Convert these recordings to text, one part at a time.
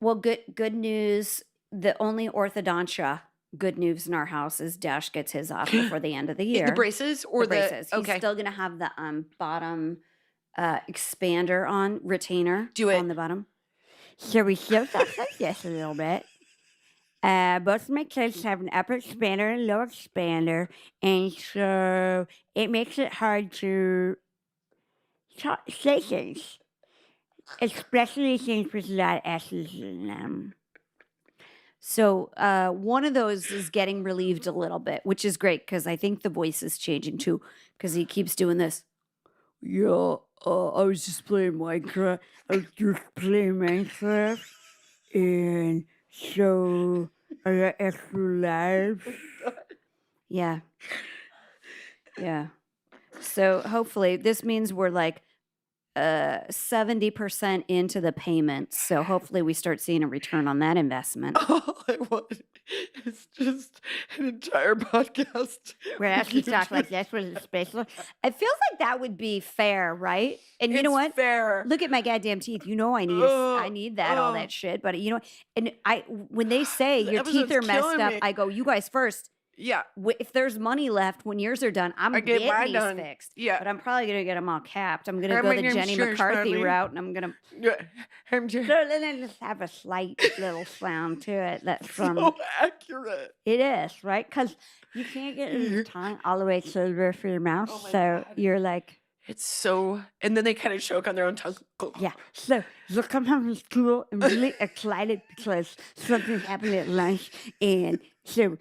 Well, good news. The only orthodontia good news in our house is Dash gets his off before the end of the The year. braces The or the braces. He's okay. still gonna have the bottom expander on retainer Do on it. the bottom. So we still talk like this a little bit. Both of my kids have an upper expander and lower expander, and so it makes it hard to say things, especially things with a lot of S's in them. So one of those is getting relieved a little bit, which is great because I think the voice is changing too because he keeps doing this. Yeah, I was just playing Minecraft. I was just playing Minecraft, and so I got extra lives. Yeah, yeah. So hopefully this means we're like 70% into the payment. So hopefully we start seeing a return on that investment. All I want is just an entire podcast Where with actually you talk like just this with a spatial. It feels like that would be fair, right? And you know It's what? fair. Look at my goddamn teeth. You know I need I Oh, need that all oh, that shit. But you know, and I when they say the your teeth episode's are messed killing up, me. I go, you guys first. Yeah, If there's money left when yours are done, I I'm get getting mine these done. fixed. Yeah. But I'm probably gonna get them all capped. I'm gonna Hi, go my the name's Jenny McCarthy Smedley. route, and I'm gonna Yeah, I'm just then just have a slight little sound to it. That's from so accurate. it is right because you can't get your tongue all the way to the roof of your mouth, Oh my so God. you're like, It's so, and then they kind of choke on their own tongue. yeah. So you come home from school and really excited because something happened at lunch, and so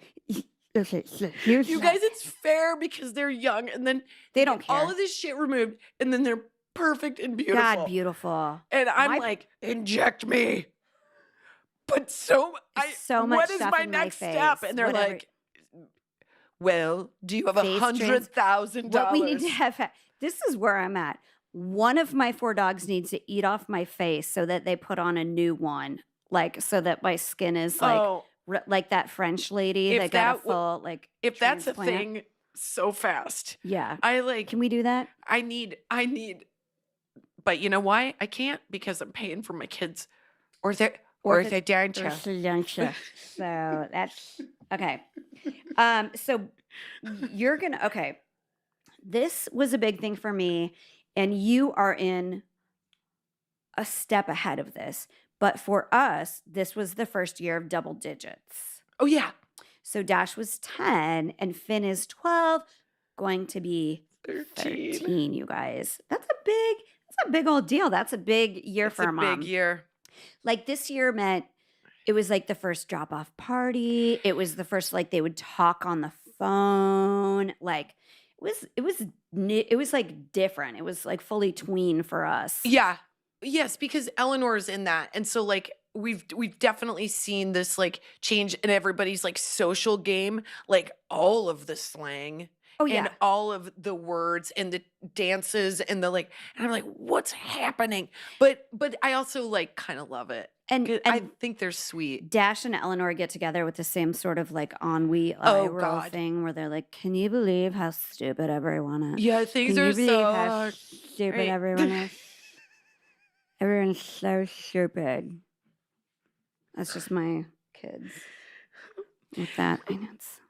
okay, so here's You guys, it's fair because they're young, and then they get don't all care. of this shit removed, and then they're perfect and beautiful. God, beautiful. And I'm My like, inject me. But so so much what is stuff my in my next step? face, And they're whatever. like, well, do you have Face trans- $100,000? What we need to have. This is where I'm at. One of my 4 dogs needs to eat off my face so that they put on a new one, like so that my skin is like Oh, like that French lady if that got a that w- full like if that's a transplant. thing so fast. Yeah. I like Can we do that? I need but you know why? I can't because I'm paying for my kids orthodontia. Orthodontia. So that's okay. So you're gonna okay. This was a big thing for me, and you are in a step ahead of this. But for us, this was the first year of double digits. Oh yeah. So Dash was 10 and Finn is 12, going to be 13. 13, you guys. That's a big old deal. That's a big year It's for a a mom. big year. Like this year meant it was like the first drop off party. It was the first like they would talk on the phone. Like it was like different. It was like fully tween for us. Yeah. Yes, because Eleanor's in that. And so like we've definitely seen this like change in everybody's like social game, like all of the slang Oh and yeah. all of the words and the dances and the like and I'm like, what's happening? But I also like kind of love it. And I think they're sweet. Dash and Eleanor get together with the same sort of like ennui eye Oh roll God. thing where they're like, "Can you believe how stupid everyone is? Yeah, things Can are you believe so how stupid right. everyone is? Everyone's so stupid." That's just my kids. With that, I know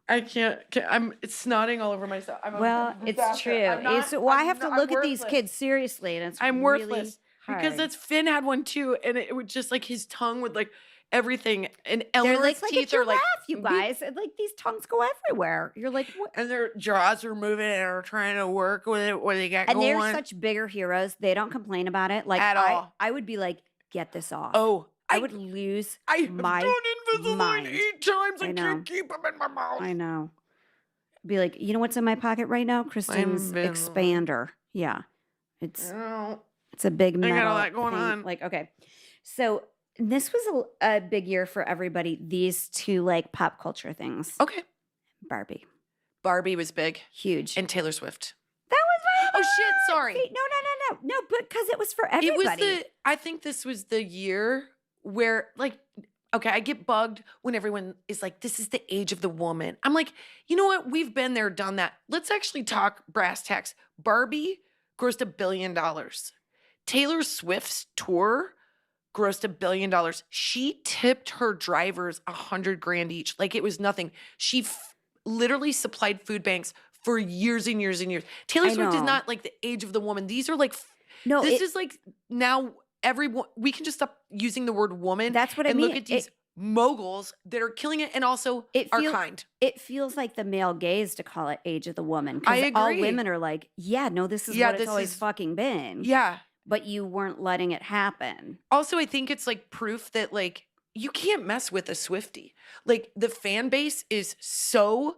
I can't I'm it's snotting all over myself. well, it's true. I have to look at these kids seriously, and it's I'm really worthless hard. because that's Finn had one too, and it would just like his tongue would like everything, and they're Eleanor's like a teeth are giraffe, like you guys. And, like these tongues go everywhere. You're like, what? and their jaws are moving and are trying to work with it. What they got And going they're such bigger heroes. They don't complain about it. Like at all. I would be like, get this off. Oh, I would lose I have my done Invisalign mind. 8 times. I I know. can't keep them in my mouth. I know. Be like, you know what's in my pocket right now? Kristen's Invisalign. expander. Yeah. It's Oh, a big I metal got a lot going thing. on. Like, okay. So this was a big year for everybody. These two like pop culture things. Okay. Barbie. Barbie was big. Huge. And Taylor Swift. That was right. Oh shit, sorry. See, no, because it was for everybody. I think this was the year where like, okay, I get bugged when everyone is like, this is the age of the woman. I'm like, you know what? We've been there, done that. Let's actually talk brass tacks. Barbie grossed $1 billion. Taylor Swift's tour grossed $1 billion. She tipped her drivers $100,000 each. Like it was nothing. She literally supplied food banks for years and years and years. Taylor I Swift is know. not like the age of the woman. These are like, No, this is like now everyone, we can just stop using the word woman that's what I and mean. look at these moguls that are killing it and also It are feel- kind. It feels like the male gaze to call it age of the woman. I Because all agree. women are like, yeah, no, this is Yeah, what it's this always is- fucking been. Yeah. But you weren't letting it happen. Also, I think it's like proof that like you can't mess with a Swiftie. Like the fan base is so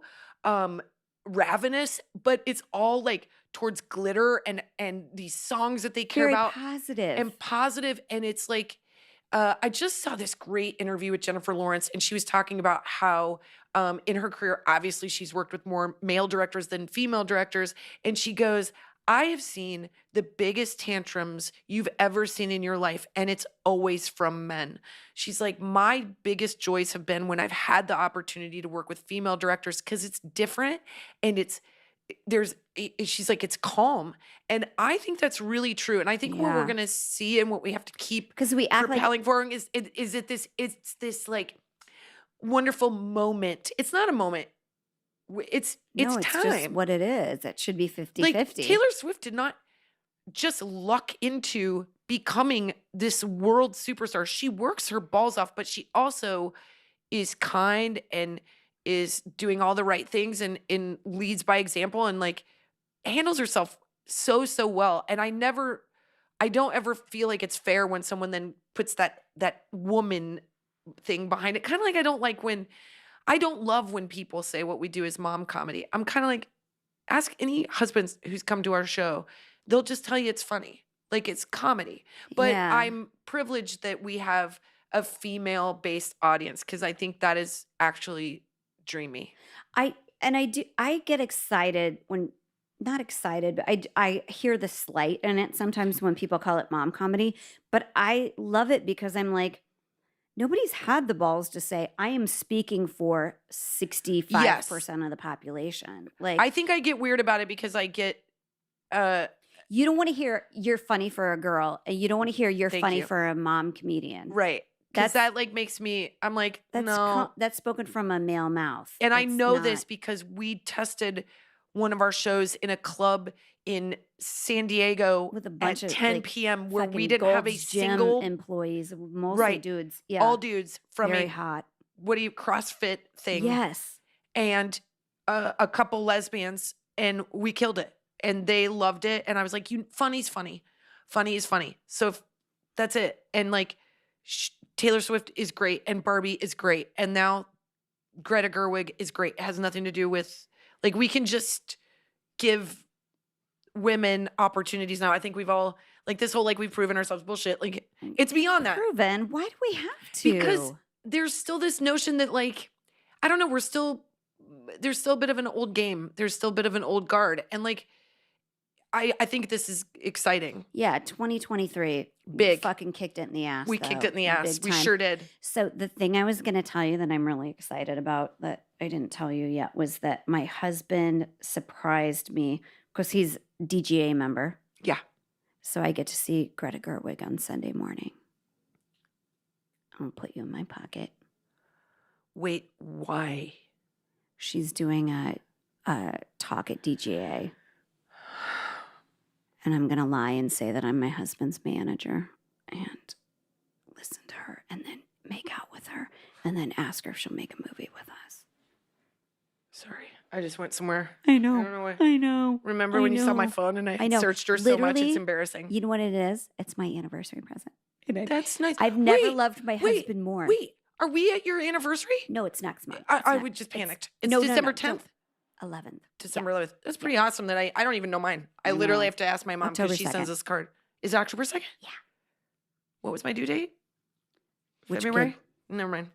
ravenous, but it's all like towards glitter and these songs that they care Very about positive. and positive. And it's like I just saw this great interview with Jennifer Lawrence, and she was talking about how in her career, obviously she's worked with more male directors than female directors, and she goes, I have seen the biggest tantrums you've ever seen in your life, and it's always from men. She's like, my biggest joys have been when I've had the opportunity to work with female directors because it's different and she's like, it's calm. And I think that's really true. And I think what we're Yeah. going to see and what we have to keep Because we act like propelling forward is that it's this like wonderful moment. It's not a moment. It's no, it's time. just what it is. It should be 50-50. Like Taylor Swift did not just luck into becoming this world superstar. She works her balls off, but she also is kind and is doing all the right things and leads by example and like handles herself so well. And I don't ever feel like it's fair when someone then puts that woman thing behind it. Kind of like I don't love when people say what we do is mom comedy. I'm kind of like, ask any husbands who's come to our show. They'll just tell you it's funny. Like it's comedy. But Yeah. I'm privileged that we have a female-based audience because I think that is actually dreamy. I get excited when, not excited, but I hear the slight in it sometimes when people call it mom comedy, but I love it because I'm like, nobody's had the balls to say, I am speaking for 65% of the population. Like, I think I get weird about it because I get you don't want to hear you're funny for a girl, and you don't want to hear you're Thank funny you. for a mom comedian. right. Because That's- that like makes me, I'm like, That's no. that's spoken from a male mouth. And I It's know not- this because we tested one of our shows in a club in San Diego with a bunch at of 10 like, p.m. where we fucking didn't have a Gold's Gym single employees, mostly Right. dudes. Yeah, all dudes from very a hot. CrossFit thing Yes, and a couple lesbians, and we killed it and they loved it. And I was like, funny's funny. Funny is funny. So if that's it. And like Taylor Swift is great and Barbie is great. And now Greta Gerwig is great. It has nothing to do with like, we can just give women opportunities now. I think we've all like this whole, like we've proven ourselves bullshit. Like it's beyond that. proven. Why do we have to? Because there's still this notion that like, I don't know, there's still a bit of an old game. There's still a bit of an old guard. And like, I think this is exciting. Yeah, 2023. Big. Fucking kicked it in the ass. We though, kicked it in the ass. big We time. sure did. So the thing I was going to tell you that I'm really excited about that I didn't tell you yet was that my husband surprised me because he's DGA member. Yeah. So I get to see Greta Gerwig on Sunday morning. I'm going to put you in my pocket. Wait, why? She's doing a talk at DGA. And I'm going to lie and say that I'm my husband's manager and listen to her and then make out with her and then ask her if she'll make a movie with us. Sorry. I just went somewhere. I I don't know why. I know. Remember I when you saw my know. phone and I I know. searched her so much? It's Literally, embarrassing. You know what it is? It's my anniversary present. That's nice. I've never Wait, loved my wait, husband more. Wait, are we at your anniversary? No, it's next month. I would just panicked. It's no, December no, 10th? 11th. December 11th. That's pretty awesome that I don't even know mine. I literally know. have to ask my mom because October she sends 2nd. us a card. Is it October 2nd? Yeah. What was my due date? Which February? kid? Never mind.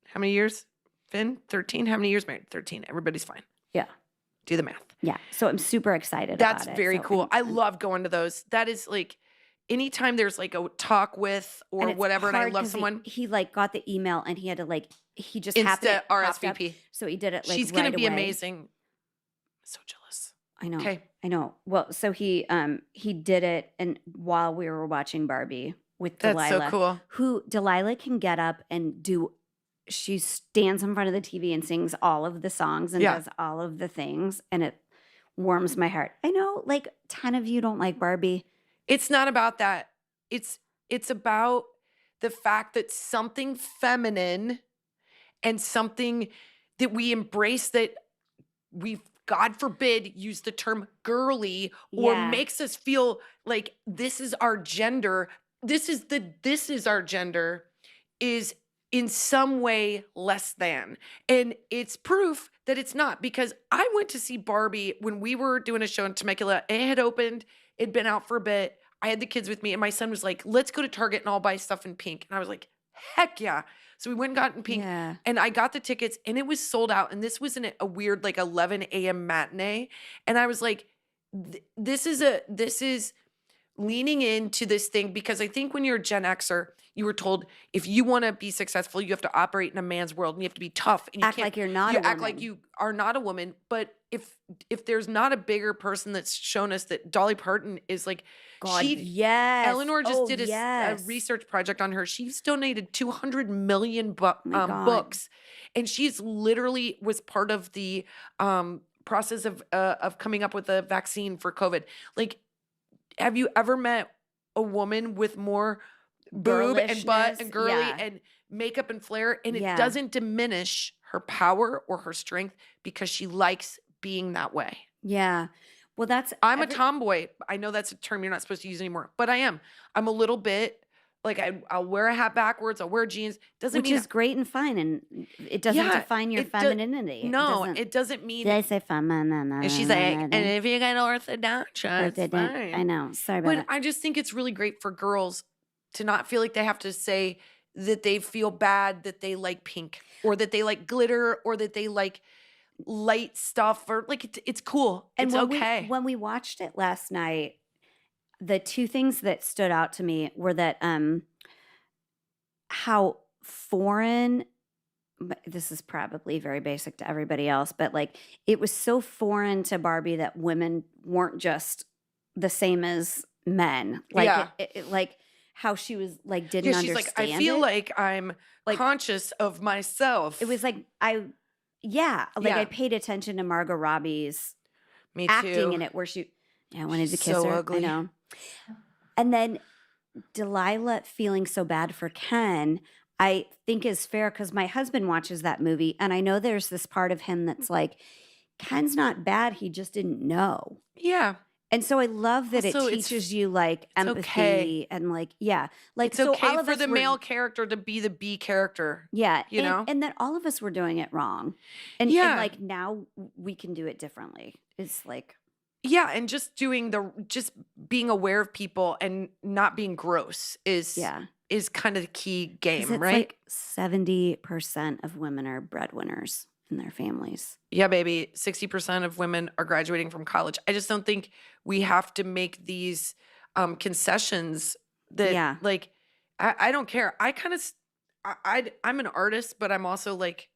How many years? Finn? 13? How many years married? 13. Everybody's fine. Yeah. Do the math. Yeah. So I'm super excited That's about it. very So cool. I I'm- love going to those. That is like anytime there's like a talk with or and it's whatever and I hard love 'cause someone, He like got the email and he had to like, he just happened. Insta it popped up, RSVP. So he did it like She's going right to be away. amazing. So jealous. I know. Okay. I know. Well, so he did it and while we were watching Barbie, with That's so Delilah, cool. who Delilah can get up and do. She stands in front of the TV and sings all of the songs and Yeah. does all of the things, and it warms my heart. I know, like 10 of you don't like Barbie. It's not about that. It's about the fact that something feminine and something that we embrace, that we, God forbid, use the term girly or Yeah. makes us feel like this is our gender. This is our gender, is in some way less than. And it's proof that it's not, because I went to see Barbie when we were doing a show in Temecula. It had opened, it'd been out for a bit. I had the kids with me, and my son was like, let's go to Target and I'll buy stuff in pink. And I was like, heck yeah. So we went and got in pink, Yeah. and I got the tickets, and it was sold out. And this was in a weird like 11 a.m. matinee. And I was like, this is leaning into this thing, because I think when you're a Gen Xer, you were told if you want to be successful, you have to operate in a man's world, and you have to be tough, and you Act can't like you're not you a act like woman. you are not a woman. But if there's not a bigger person that's shown us that Dolly Parton is like, God, she yes. Eleanor just Oh, did a yes. research project on her. She's donated 200 million My God. books, and she's literally was part of the process of coming up with a vaccine for COVID. Like, have you ever met a woman with more boob and butt Girlishness, and girly yeah. and makeup and flair, and it Yeah. doesn't diminish her power or her strength because she likes being that way? Yeah. Well, that's I'm a tomboy. I know that's a term you're not supposed to use anymore, but I am. I'm a little bit like, I'll wear a hat backwards. I'll wear jeans. Doesn't which mean is great and fine, and it doesn't Yeah, define your it do- femininity. no, it doesn't mean. Did I say feminine? And she's like, and if you got orthodontia, it's fine. I know. Sorry about But that. I just think it's really great for girls to not feel like they have to say that they feel bad that they like pink, or that they like glitter, or that they like light stuff, or like it's cool. And It's okay. when we watched it last night, the two things that stood out to me were that how foreign, but this is probably very basic to everybody else, but like it was so foreign to Barbie that women weren't just the same as men. Like Yeah. like how she was like didn't Yeah, she's understand like, I feel it. like I'm Like- conscious of myself. It was like I Yeah. paid attention to Margot Robbie's Me acting too. in it, where I wanted to She's kiss so her. ugly. I know. And then Delilah feeling so bad for Ken, I think is fair, because my husband watches that movie, and I know there's this part of him that's like, Ken's not bad, he just didn't know. Yeah. And so I love that Also, it it's- teaches you like empathy okay. and like, yeah, like It's so okay all of for us the were- male character to be the B character. yeah, you know? and that all of us were doing it wrong, and Yeah. like now we can do it differently. It's like, Yeah, and just just being aware of people and not being gross is yeah, kind of the key 'cause game, it's right? like 70% of women are breadwinners in their families. Yeah, baby. 60% of women are graduating from college. I just don't think we have to make these concessions that, Yeah. like, I don't care. I kind of, I'm an artist, but I'm also like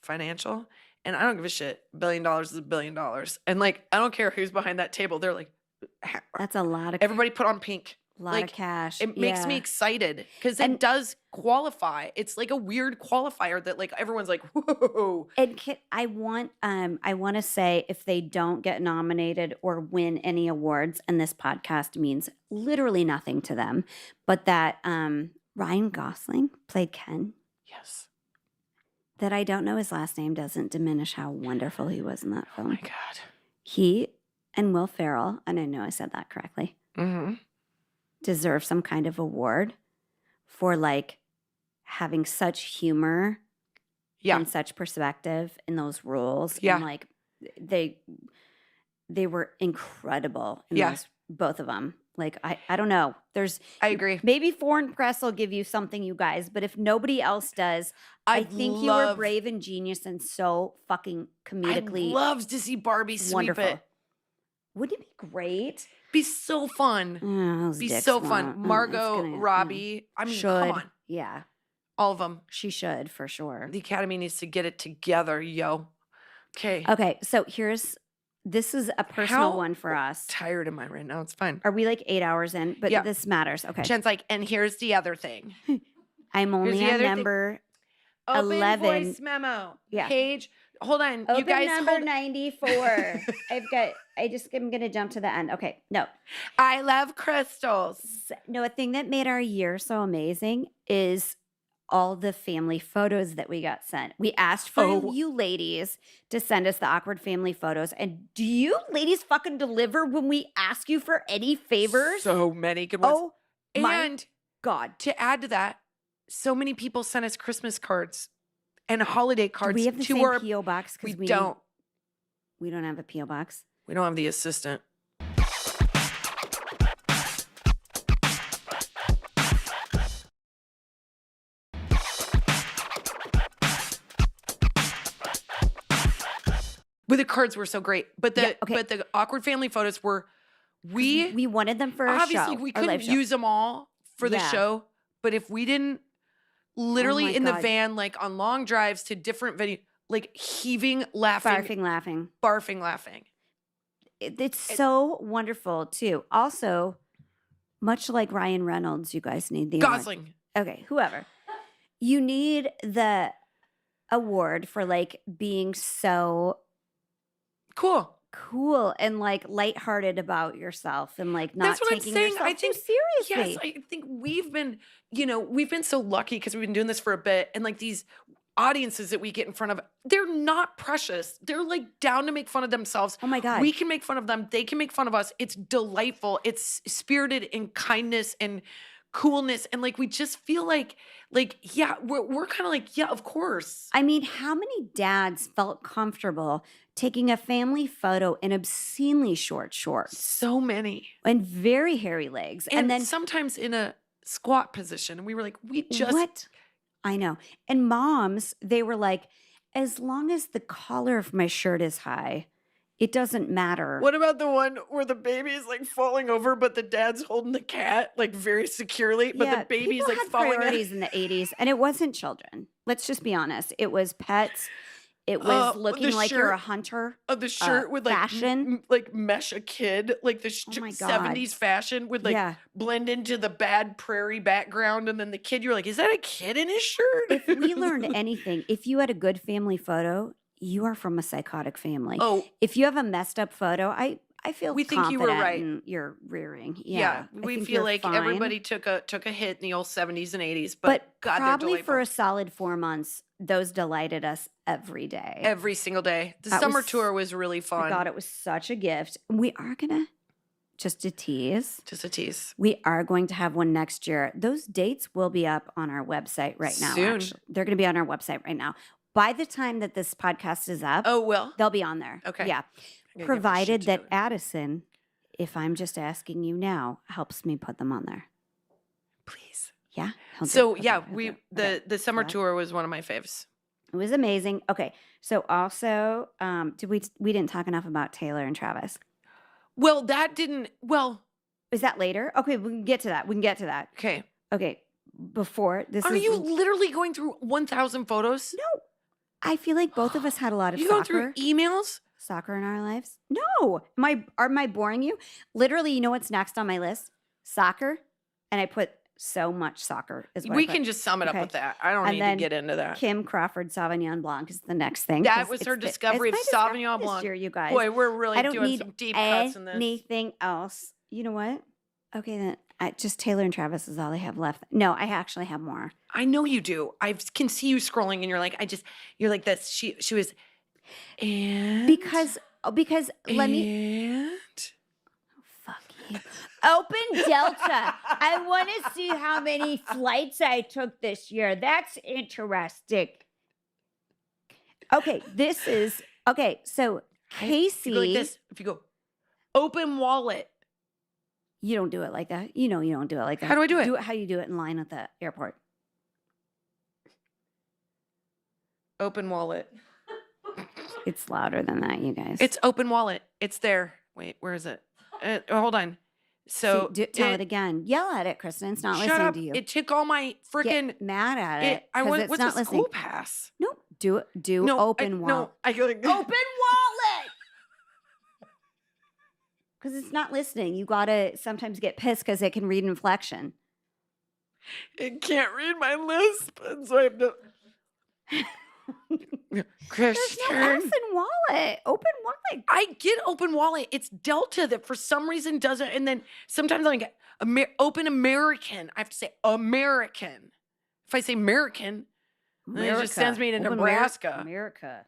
financial, and I don't give a shit. $1 billion is $1 billion. And like, I don't care who's behind that table. They're like, That's a lot of everybody put on pink. lot like, of cash. It makes me Yeah. excited because it And- does qualify. It's like a weird qualifier that like everyone's like, whoa. And I want to say, if they don't get nominated or win any awards, and this podcast means literally nothing to them, but that Ryan Gosling played Ken. Yes. That I don't know his last name doesn't diminish how wonderful he was in that Oh film. my God. He and Will Ferrell, and I know I said that correctly, Mm-hmm. deserve some kind of award for like having such humor Yeah. and such perspective in those roles. Yeah. And like they were incredible in Yeah. those, both of them. Like I don't know. There's I agree. maybe foreign press will give you something, you guys, but if nobody else does, I think you were brave and genius and so fucking comedically I'd love to see Barbie sweep wonderful. it. Wouldn't it be great? Be so fun. Those Be dicks so won't. fun. It's Margot gonna- Robbie. I mean, should. come on. Yeah, All of them. she should for sure. The Academy needs to get it together, yo. Okay. Okay, so here's this is a personal one for us. Tired am I right now? It's fine. Are we like 8 hours in? But Yeah. this matters. Okay. Jen's like, and here's the other thing. I'm only on number Open 11. voice memo. Yeah. Page. Hold on. Open you guys number 94. I'm going to jump to the end. Okay. No. I love crystals. No, a thing that made our year so amazing is all the family photos that we got sent. We asked for you ladies to send us the awkward family photos. And do you ladies fucking deliver when we ask you for any favors? So many good ones. Oh, my and God. to add to that, so many people sent us Christmas cards and holiday cards. Do we have the to same our P.O. box? We don't. We don't have a P.O. box. We don't have the assistant. But the cards were so great. But the awkward family photos were we wanted them for a show. Obviously, we couldn't use them all for the show. But if we didn't literally in the van, like on long drives to different venues, like heaving, laughing. Barfing, laughing. It's so wonderful too. Also, much like Ryan Reynolds, you guys need the Gosling. Award. Okay, whoever. You need the award for like being so cool and like lighthearted about yourself and like not taking yourself too seriously. Yes, I think we've been so lucky because we've been doing this for a bit, and like these audiences that we get in front of, they're not precious. They're like down to make fun of themselves. Oh my God. We can make fun of them. They can make fun of us. It's delightful. It's spirited in kindness and coolness. And like, we just feel like, yeah, we're kind of like, yeah, of course. I mean, how many dads felt comfortable taking a family photo in obscenely short shorts? So many. And very hairy legs. And then sometimes in a squat position. And we were like, What? I know. And moms, they were like, as long as the collar of my shirt is high, it doesn't matter. What about the one where the baby is like falling over, but the dad's holding the cat like very securely, but the baby's like falling? Priorities in the 80s, and it wasn't children. Let's just be honest. It was pets. It was looking like you're a hunter. The shirt would like fashion, like mesh a kid, like the 70s fashion would like blend into the bad prairie background, and then the kid, you're like, is that a kid in his shirt? If we learned anything, if you had a good family photo, you are from a psychotic family. Oh, if you have a messed up photo, I feel we think you were right. In your rearing. Yeah, we feel like fine. Everybody took a hit in the old 70s and 80s, but God, probably for a solid 4 months, those delighted us every day, every single day. The summer tour was really fun. God, it was such a gift. We are gonna just a tease. We are going to have one next year. Those dates will be up on our website right now. Soon. Actually, they're going to be on our website right now. By the time that this podcast is up, they'll be on there. Okay. Yeah. Provided that Addison, if I'm just asking you now, helps me put them on there. Please. Yeah. So yeah, the summer tour was one of my faves. It was amazing. Okay. So also, we didn't talk enough about Taylor and Travis. Well, that didn't. Well, is that later? Okay, we can get to that. Okay. Okay. Before this, are you literally going through 1,000 photos? No. I feel like both of us had a lot of you soccer. Go through emails? Soccer in our lives? No. Am I boring you? Literally, you know what's next on my list? Soccer. And I put so much soccer. We can just sum it up with that. I don't need to get into that. Kim Crawford Sauvignon Blanc is the next thing. That was her discovery of Sauvignon Blanc. Year, you guys. Boy, we're really doing some deep cuts in this. Anything else? You know what? Okay, then. Just Taylor and Travis is all I have left. No, I actually have more. I know you do. I can see you scrolling, and you're like, you're like this. She was, and because let me. Fuck you. Open Delta. I want to see how many flights I took this year. That's interesting. Okay, this is okay. So Casey, you go like this. If you go, open wallet. You don't do it like that. You know you don't do it like that. How do I do it? Do it how you do it in line at the airport. Open wallet. It's louder than that, you guys. It's open wallet. It's there. Wait, where is it? Hold on. So tell it again. Yell at it, Kristin. It's not listening to you. It took all my freaking mad at it. I want. It's what's not a listening. school pass? No, do open wallet. No, I go like open wallet. Because it's not listening. You gotta sometimes get pissed because it can read inflection. It can't read my lisp, and so I have to. There's no S Kristen, in wallet. Open wallet. I get open wallet. It's Delta that for some reason doesn't. And then sometimes I get open American. I have to say American. If I say American, then it just sends me to Open Nebraska. America.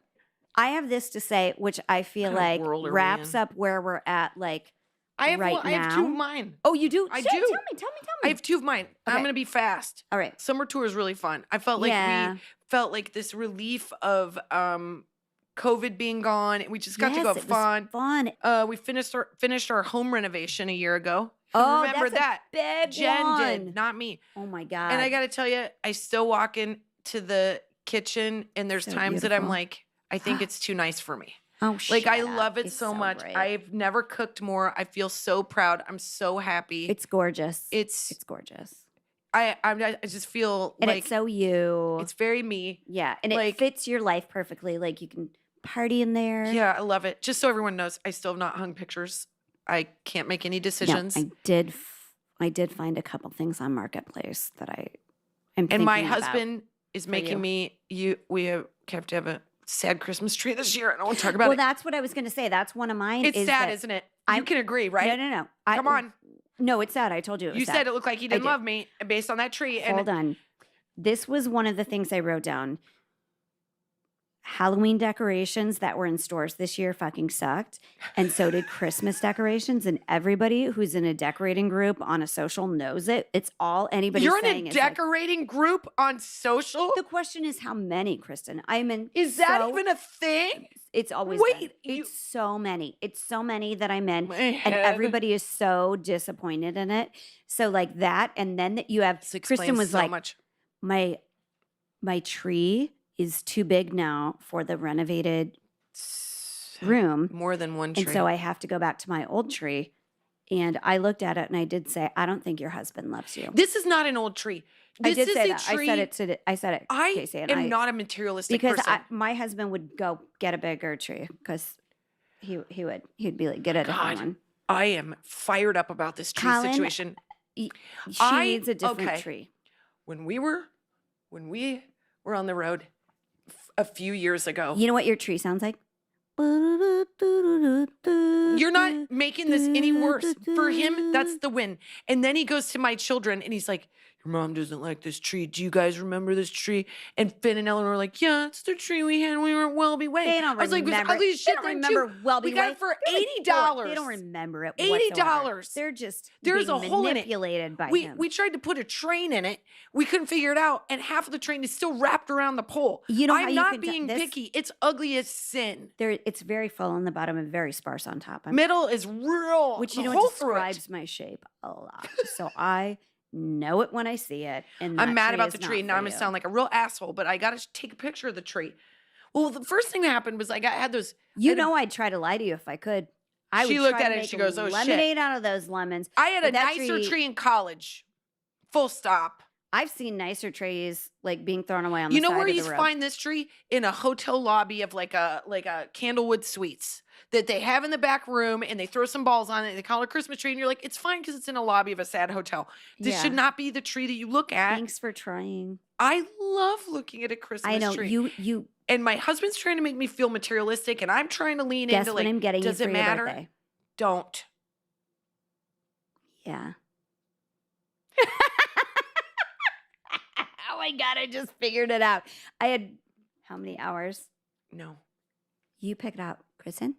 I have this to say, which I feel What kind like of world are we wraps in? up where we're at. Like, I have right I have two of now? mine. oh, you do? I Shit, do. Tell me. I have two of mine. I'm Okay. gonna be fast. All right. Summer tour is really fun. I felt like Yeah. we felt like this relief of COVID being gone. We just got to go Yes, have it was fun. fun. We finished our home renovation a year ago. Oh, Remember that's that? a big Jen one. did, not me. Oh my God. And I got to tell you, I still walk into the kitchen, and there's So times that I'm beautiful. like, I think it's too nice for me. oh, Like, I shut up. love it It's so much. great. I've never cooked more. I feel so proud. I'm so happy. It's gorgeous. It's It's gorgeous. I just feel And like it's so you. it's very me. Yeah. And it like- fits your life perfectly. Like you can party in there. Yeah, I love it. Just so everyone knows, I still have not hung pictures. I can't make any No, decisions. I did find a couple things on Marketplace that I am And my thinking about. husband is for making we have to have a sad Christmas tree this year. I don't want to talk about Well, it. that's what I was going to say. That's one of mine. It's is sad, that isn't it? You I'm- can agree, right? No. Come on. No, it's sad. I told you. It was You sad. said it looked like he didn't did. love me based on that tree. Hold on. This was one of the things I wrote down. Halloween decorations that were in stores this year fucking sucked. And so did Christmas decorations. And everybody who's in a decorating group on a social knows it. It's all anybody's You're saying. in a is like, decorating group on social? the question is how many, Kristen? I'm in. Is that so- even a thing? It's always Wait, been. you- It's so many. It's so many that I'm in. My And head. everybody is so disappointed in it. So like that, and then that you have This Kristen explains was so like, much. my tree is too big now for the renovated room. More than one tree. And so I have to go back to my old tree. And I looked at it and I did say, I don't think your husband loves you. This is not an old tree. I This did is say a that. tree. I said it. I Casey, and am not a materialistic because person. my husband would go get a bigger tree because he'd be like, get a different God, one. I am fired up about this tree Colin, situation. She I- needs a different okay. tree. When we were on the road a few years ago, You know what your tree sounds like? you're not making this any worse. For him, that's the win. And then he goes to my children and he's like, your mom doesn't like this tree. Do you guys remember this tree? And Finn and Eleanor were like, yeah, it's the tree we had when we were at Welby Way. They don't I was like, remember. it was ugly as shit They don't then, remember too. Welby We got Way. it for They're like $80. four. They don't remember it. $80. whatsoever. They're just There's being a hole in it. manipulated by We him. tried to put a train in it. We couldn't figure it out, and half of the train is still wrapped around the pole. You know how I'm you not can tell being this? picky. It's ugly as sin. It's very full on the bottom and very sparse on top. Middle is real. Which the you know hole what through it. describes my shape a lot. So I know it when I see it. And I'm that mad tree about is the not tree. Now for I'm gonna you. sound like a real asshole, but I gotta take a picture of the tree. Well, the first thing that happened was I had those. You I had a- know I'd try to lie to you if I could. I She would looked try at to it and make she goes, "Oh, shit." lemonade out of those lemons. I had a But that nicer tree in college. Full stop. I've seen nicer trees like being thrown away on the You know side where of you the road. find this tree? In a hotel lobby of like a Candlewood Suites that they have in the back room, and they throw some balls on it. And they call it a Christmas tree, and you're like, it's fine because it's in a lobby of a sad hotel. This Yeah. should not be the tree that you look at. Thanks for trying. I love looking at a Christmas I know tree. you And my husband's trying to make me feel materialistic, and I'm trying to lean guess into what like, I'm getting you does for it your matter? birthday. Don't. Yeah. Oh my God, I just figured it out. I had how many hours? No. You pick it out, Kristen.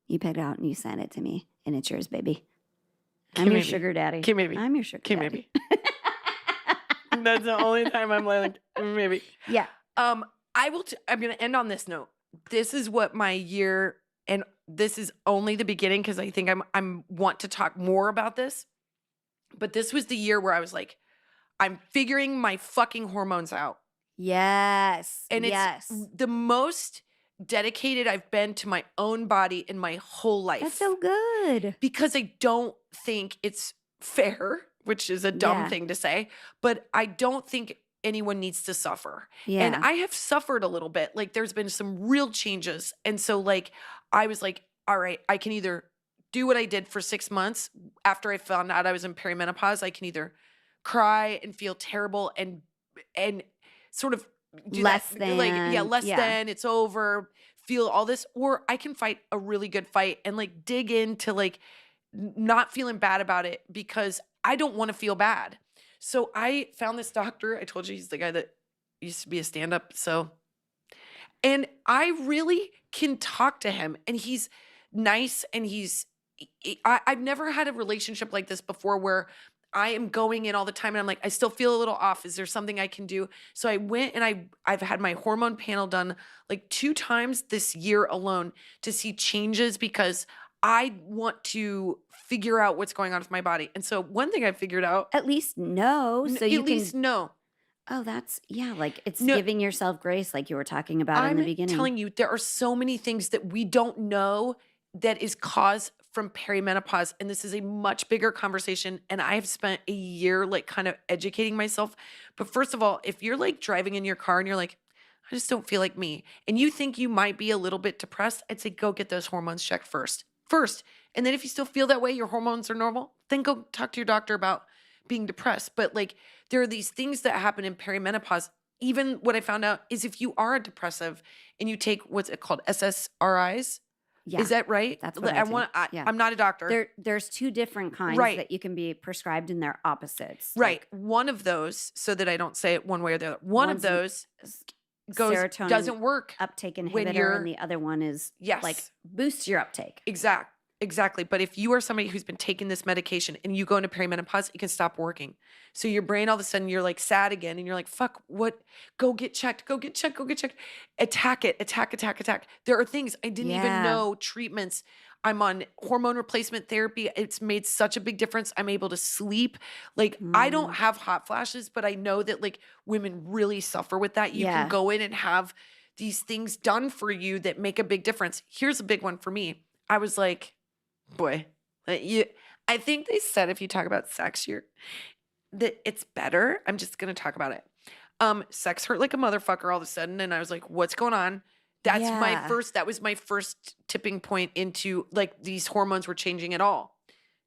You pick it out and you send it to me, and it's yours, baby. I'm Okay, your maybe. sugar daddy. Okay, maybe. I'm your sugar Okay, daddy. maybe. That's the only time I'm like, maybe. Yeah. I'm gonna end on this note. This is what my year, and this is only the beginning because I think I'm want to talk more about this. But this was the year where I was like, I'm figuring my fucking hormones out. Yes. And it's yes. the most dedicated I've been to my own body in my whole life. That's so good. Because I don't think it's fair, which is a dumb Yeah. thing to say, but I don't think anyone needs to suffer. Yeah. And I have suffered a little bit. Like there's been some real changes. And so like I was like, all right, I can either do what I did for 6 months after I found out I was in perimenopause, I can either cry and feel terrible and sort of do that, Less like, yeah, than, less yeah. than, it's over, feel all this, or I can fight a really good fight and, like, dig into, like, not feeling bad about it because I don't wanna feel bad. So I found this doctor. I told you he's the guy that used to be a stand-up, so and I really can talk to him, and he's nice, and I've never had a relationship like this before where I am going in all the time, and I'm like, "I still feel a little off. Is there something I can do?" So I went and I've had my hormone panel done, like, 2 times this year alone to see changes because I want to figure out what's going on with my body, and so one thing I figured out At least know so at you least can no. oh, that's yeah, like, it's No, giving yourself grace like you were talking about in the I'm beginning. telling you, there are so many things that we don't know that is caused from perimenopause. And this is a much bigger conversation. And I have spent a year like kind of educating myself. But first of all, if you're like driving in your car and you're like, I just don't feel like me, and you think you might be a little bit depressed, I'd say go get those hormones checked first. First. And then if you still feel that way, your hormones are normal, then go talk to your doctor about being depressed. But like there are these things that happen in perimenopause. Even what I found out is if you are a depressive and you take what's it called SSRIs, is Yeah, that right? that's what I take. Yeah. I'm not a doctor. There's 2 different kinds Right. that you can be prescribed, and they're opposites. Right. Like, One of those, so that I don't say it one way or the other. One of one's an those s goes serotonin doesn't work uptake when inhibitor, and you're the other one is, like, yes. boosts your uptake. Exactly. But if you are somebody who's been taking this medication and you go into perimenopause, it can stop working. So your brain all of a sudden you're like sad again and you're like, fuck, what? Go get checked, go get checked, go get checked. Attack it, attack, attack, attack. There are things I didn't even Yeah. know, treatments. I'm on hormone replacement therapy. It's made such a big difference. I'm able to sleep. Like I don't Mm. have hot flashes, but I know that like women really suffer with that. You can Yeah. go in and have these things done for you that make a big difference. Here's a big one for me. I was like, boy, I think they said if you talk about sex, that it's better. I'm just gonna talk about it. Sex hurt like a motherfucker all of a sudden, and I was like, what's going on? Yeah. That was my first tipping point into like these hormones were changing at all.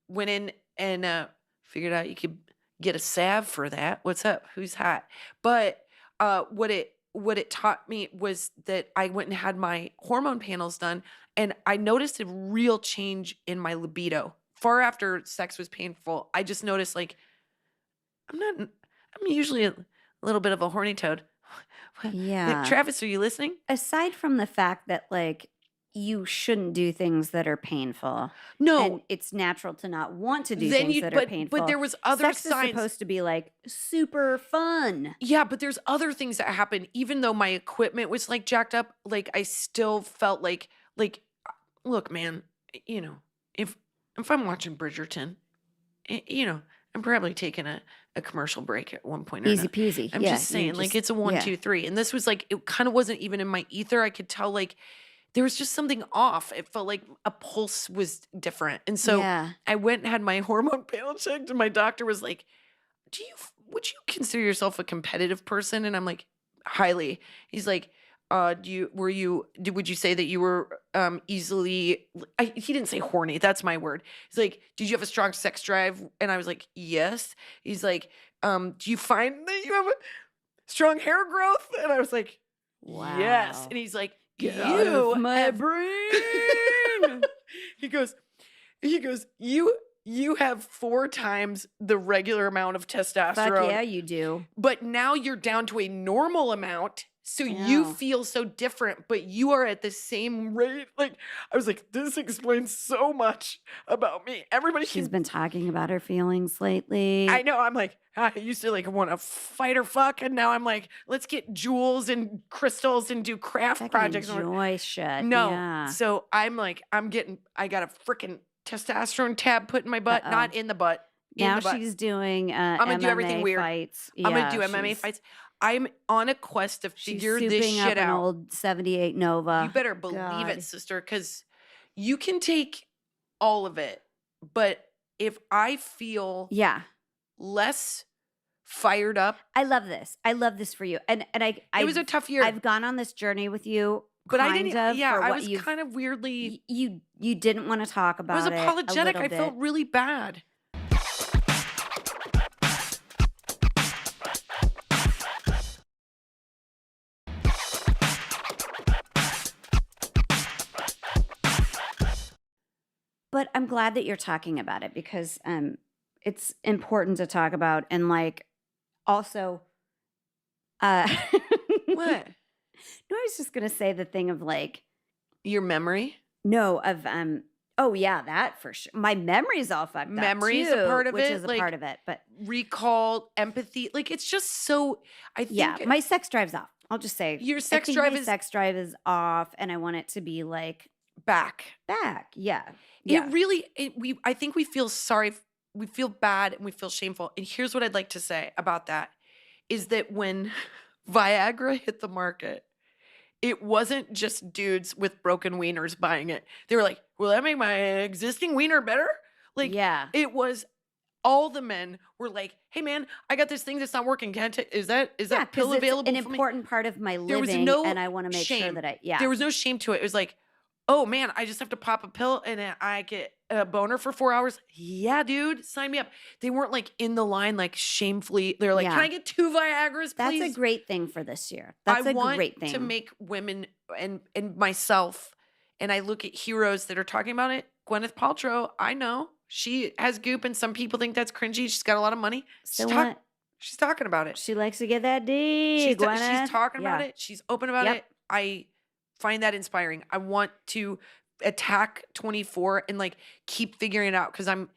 Went in and figured out you could get a salve for that. What's up? Who's hot? But what it taught me was that I went and had my hormone panels done, and I noticed a real change in my libido. Far after sex was painful, I just noticed like I'm usually a little bit of a horny toad. Yeah. Travis, are you listening? Aside from the fact that, like, you shouldn't do things that are painful, and No. it's natural to not want to do Then things you that are painful. but there was other Sex is signs. supposed to be, like, super fun. Yeah, but there's other things that happen. Even though my equipment was like jacked up, like I still felt like look, man, you know, if I'm watching Bridgerton, I'm probably taking a commercial break at one point or Easy another. peasy. I'm Yeah, just you're saying, like just it's a one, yeah. 2, 3. And this was like it kind of wasn't even in my ether. I could tell like there was just something off. It felt like a pulse was different. And so Yeah. I went and had my hormone panel checked, and my doctor was like, would you consider yourself a competitive person? And I'm like, highly. He's like, would you say that you were easily he didn't say horny, that's my word. He's like, did you have a strong sex drive? And I was like, yes. He's like, do you find that you have a strong hair growth? And I was like, yes. Wow. And he's like, Get out you of my have brain. he goes, you have 4 times the regular amount of Fuck testosterone, yeah, you do. but now you're down to a normal amount. So you Yeah. feel so different, but you are at the same rate. Like, I was like, this explains so much about me. Everybody She's can, been talking about her feelings lately. I know. I'm like, I used to like want to fight or fuck. And now I'm like, let's get jewels and crystals and do craft Fucking projects. enjoy shit. No. Yeah. So I'm like, I got a freaking testosterone tab put in my butt, Uh-oh. not in the butt. In Now the butt. she's doing I'm gonna do everything MMA weird. fights. I'm gonna Yeah, do MMA she's- fights. I'm on a quest to She's figure this souping up shit an out. old 78 Nova. You better believe God. it, sister, because you can take all of it. But if I feel Yeah. less fired up, I love this. I love this for you. And it was a tough year. I've gone on this journey with you But I kind didn't of, yeah, for I what was kind of weirdly you didn't wanna talk I was about it a apologetic, little I felt bit. really bad. But I'm glad that you're talking about it because, it's important to talk about and, like, also, uh What? no, I was just gonna say the thing of, like Your memory? no, of, oh, yeah, that for sure. My memory's all fucked up Memory is a too, part of which is it, a like, part of it, but recall, empathy, like, it's just so I yeah, think my sex drive's off. I'll just say, your I sex think drive my is sex drive is off, and I want it to be, like, back. back. Yeah. It Yeah. really we I think we feel sorry, we feel bad, and we feel shameful, and here's what I'd like to say about that, is that when Viagra hit the market, it wasn't just dudes with broken wieners buying it. They were like, "Will that make my existing wiener better?" Like, Yeah. it was all the men were like, "Hey, man, I got this thing that's not working. Can I ta is Yeah, that because pill it's an available for me?" important part of my There was living, and no I wanna make sure shame. that I yeah. There was no shame to it. It was like, "Oh, man, I just have to pop a pill and then I get a boner for 4 hours?" Yeah, dude, sign me up. They weren't, like, in the line, like, shamefully they're like, "Can Yeah. I get 2 Viagras, That's a please?" great thing for this year. I That's a want great to thing. make women and myself and I look at heroes that are talking about it. Gwyneth Paltrow, I know. She has goop and some people think that's cringy. She's got a lot of money. So what? She's talking about it. She likes to get that D, She's Gwyneth. talking about Yeah. it. She's open about Yep. it. I find that inspiring. I want to attack 24 and like keep figuring it out because I'm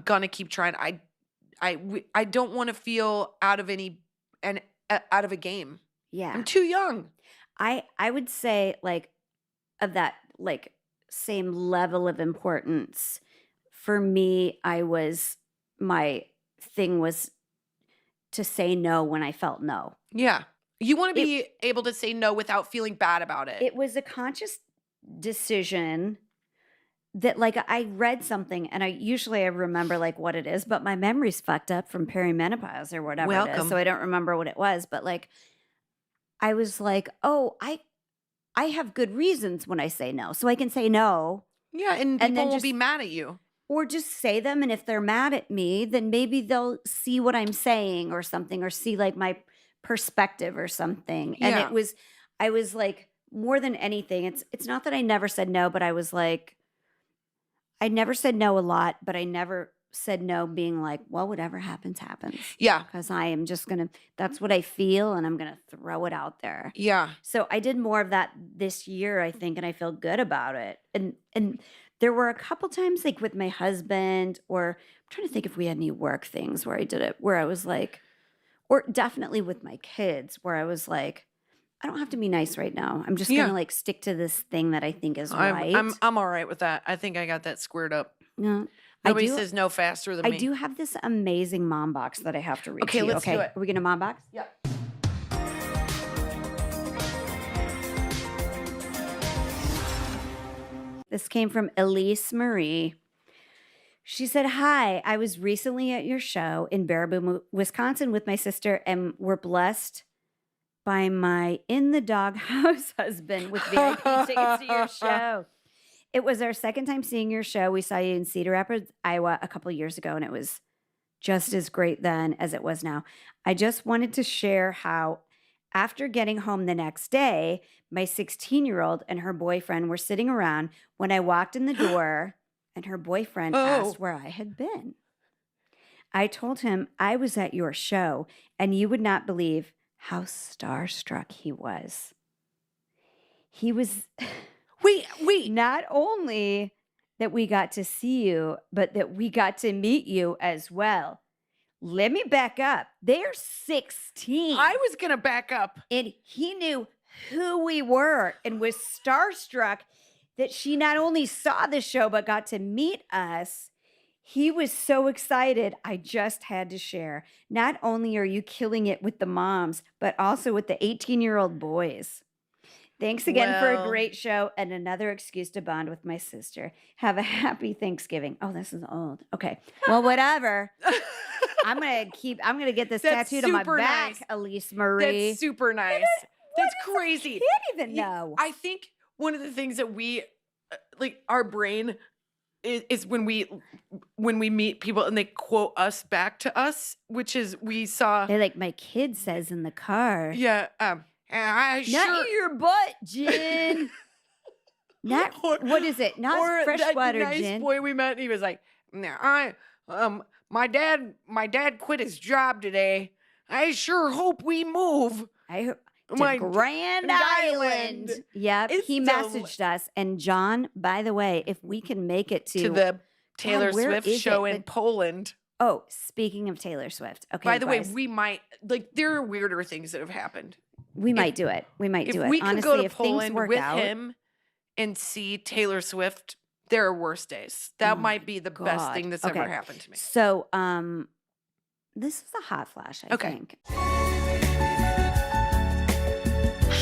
gonna keep trying. I don't want to feel out of any and out of a game. I'm Yeah. too young. I would say, like, of that, like, same level of importance, for me, my thing was to say no when I felt no. Yeah. You wanna It be able to say no without feeling bad about it. it was a conscious decision that, like, I read something, and I remember, like, what it is, but my memory's fucked up from perimenopause or whatever it is, so Welcome. I don't remember what it was, but, like, I was like, "Oh, I have good reasons when I say no, so I can say no, Yeah, and and people then won't be just mad at you. or just say them, and if they're mad at me, then maybe they'll see what I'm saying or something, or see, like, my perspective or something." And Yeah. I was like, more than anything, it's not that I never said no, but I was like I never said no a lot, but I never said no being like, "Well, whatever happens, happens," Yeah. because I am just gonna that's what I feel, and I'm gonna throw it out there. Yeah. So I did more of that this year, I think, and I feel good about it. And there were a couple times, like, with my husband, or I'm trying to think if we had any work things where I did it, where I was like, or definitely with my kids, where I was like, I don't have to be nice right now. I'm just Yeah. gonna, like, stick to this thing that I think is I'm right. I'm I'm alright with that. I think I got that squared up. No, I Nobody do says no faster than I me. do have this amazing mom box that I have to read Okay, to you, let's do okay? it. Are we gonna mom box? Yeah. This came from Elise Marie. She said, "Hi, I was recently at your show in Baraboo, Wisconsin with my sister, and we're blessed by my in the doghouse husband with VIP tickets to your show. It was our second time seeing your show. We saw you in Cedar Rapids, Iowa a couple years ago, and it was just as great then as it was now. I just wanted to share how, after getting home the next day, my 16-year-old and her boyfriend were sitting around when I walked in the door, and her boyfriend asked Oh. where I had been. I told him I was at your show, and you would not believe how starstruck he was. He was Wait. not only that we got to see you, but that we got to meet you as well. Let me back up. They're 16. I was gonna back up. And he knew who we were and was starstruck that she not only saw the show, but got to meet us. He was so excited. I just had to share. Not only are you killing it with the moms, but also with the 18-year-old boys. Thanks again for a Well. great show and another excuse to bond with my sister. Have a happy Thanksgiving. Oh, this is old. Okay. Well, whatever. I'm gonna get this That's tattooed on my super back, nice. Elise Marie. That's super nice. That's crazy. Can't even know. I think one of the things that we like our brain is when we meet people and they quote us back to us, which is we saw. They're like, my kid says in the car. Yeah. I Not in your butt, Jen. Not what is it? Not freshwater, nice Jen. boy we met. And he was like, my dad quit his job today. I sure hope we move. I hope. To Grand Island. Yep. He messaged us. And John, by the way, if we can make it to the Taylor Swift show in Poland. Oh, speaking of Taylor Swift. Okay. By the way, we might there are weirder things that have happened. We might do it. We might do it. If we could go to if Poland work with out, him and see Taylor Swift, there are worse days. That might be the best thing that's ever happened to me. So, this is a hot flash, I think.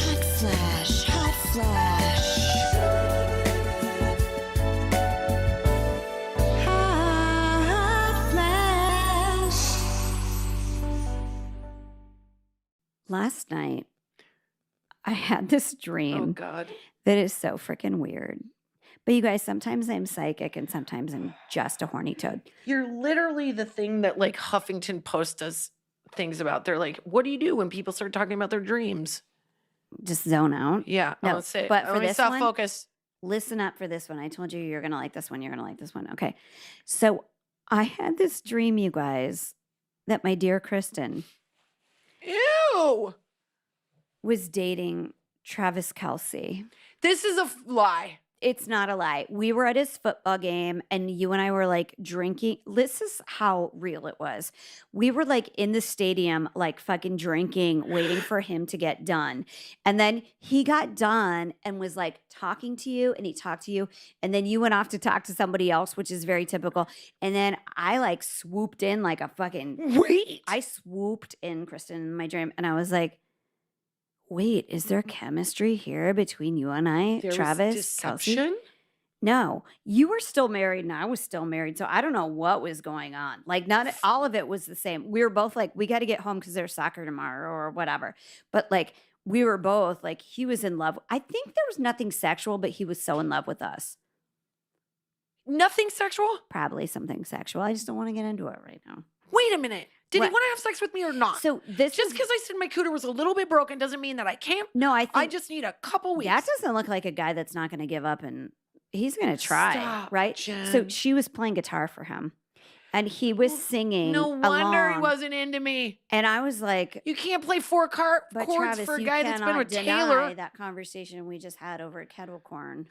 Hot flash. Last night, I had this dream. Oh, God. That is so freaking weird. But you guys, sometimes I'm psychic and sometimes I'm just a horny toad. You're literally the thing that like Huffington Post does things about. They're like, what do you do when people start talking about their dreams? Just zone out. Yeah. No, but for this one, focus. Listen up for this one. I told you you're going to like this one. You're going to like this one. Okay. So I had this dream, you guys, that my dear Kristin Ew. was dating Travis Kelce. This is a lie. It's not a lie. We were at his football game and you and I were like drinking. This is how real it was. We were like in the stadium, like fucking drinking, waiting for him to get done. And then he got done and was like talking to you and he talked to you. And then you went off to talk to somebody else, which is very typical. And then I like swooped in like a fucking. Wait. I swooped in, Kristin, in my dream. And I was like, wait, is there chemistry here between you and I, There Travis? was deception? Kelce? No, you were still married and I was still married. So I don't know what was going on. Like not all of it was the same. We were both like, we got to get home because there's soccer tomorrow or whatever. But like we were both like, he was in love. I think there was nothing sexual, but he was so in love with us. Nothing sexual? Probably something sexual. I just don't want to get into it right now. Wait a minute. Did he What? want to have sex with me or not? So this Just is- because I said my cooter was a little bit broken doesn't mean that I can't. No, I think I just need a couple weeks. that doesn't look like a guy that's not going to give up and he's going to try, Stop, right? Jen. So she was playing guitar for him and he was singing No wonder he along. wasn't into me. And I was like, You can't play four chords but for Travis, a you guy that's been cannot with deny Taylor. that conversation we just had over at kettle corn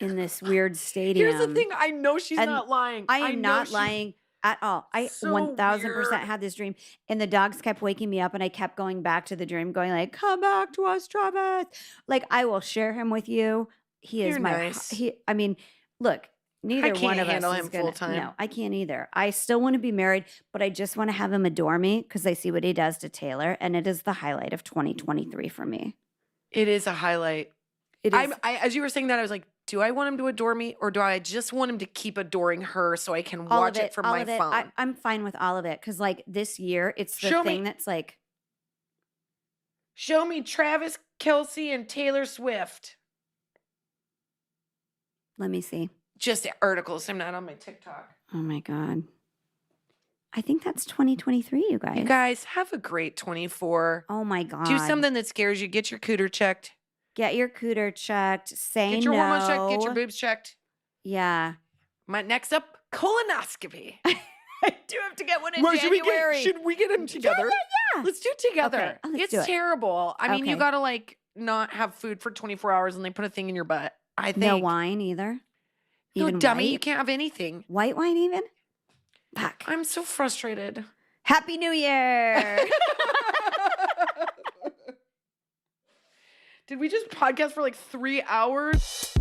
in this weird stadium. Here's the thing. I know she's And not lying. I am know not she- lying at all. I So 1000% weird. had this dream and the dogs kept waking me up and I kept going back to the dream going like, come back to us, Travis. Like I will share him with you. He is You're my, nice. I mean, look, neither can't one of handle us him is gonna, full-time. No, I can't either. I still want to be married, but I just want to have him adore me because I see what he does to Taylor and it is the highlight of 2023 for me. It is a highlight. It is. As you were saying that, I was like, do I want him to adore me or do I just want him to keep adoring her so I can all watch of it from all my of it. phone? I'm fine with all of it because like this year, it's the Show me. thing that's like, Show me Travis Kelce and Taylor Swift. let me see. Just articles. I'm not on my TikTok. Oh my God. I think that's 2023, you guys. You guys have a great 24. Oh my God. Do something that scares you. Get your cooter checked. Get your cooter checked. Say Get your no. hormones checked. Get your boobs checked. Yeah. My next up, colonoscopy. I do have to get one in Well, January. should we get them together? Yeah. Let's do it together. Okay, let's It's do it. terrible. I mean, you Okay. gotta like not have food for 24 hours and they put a thing in your butt. I think. No wine either. No, Even dummy, white? you can't have anything. White wine even? Fuck. I'm so frustrated. Happy New Year. Did we just podcast for like 3 hours?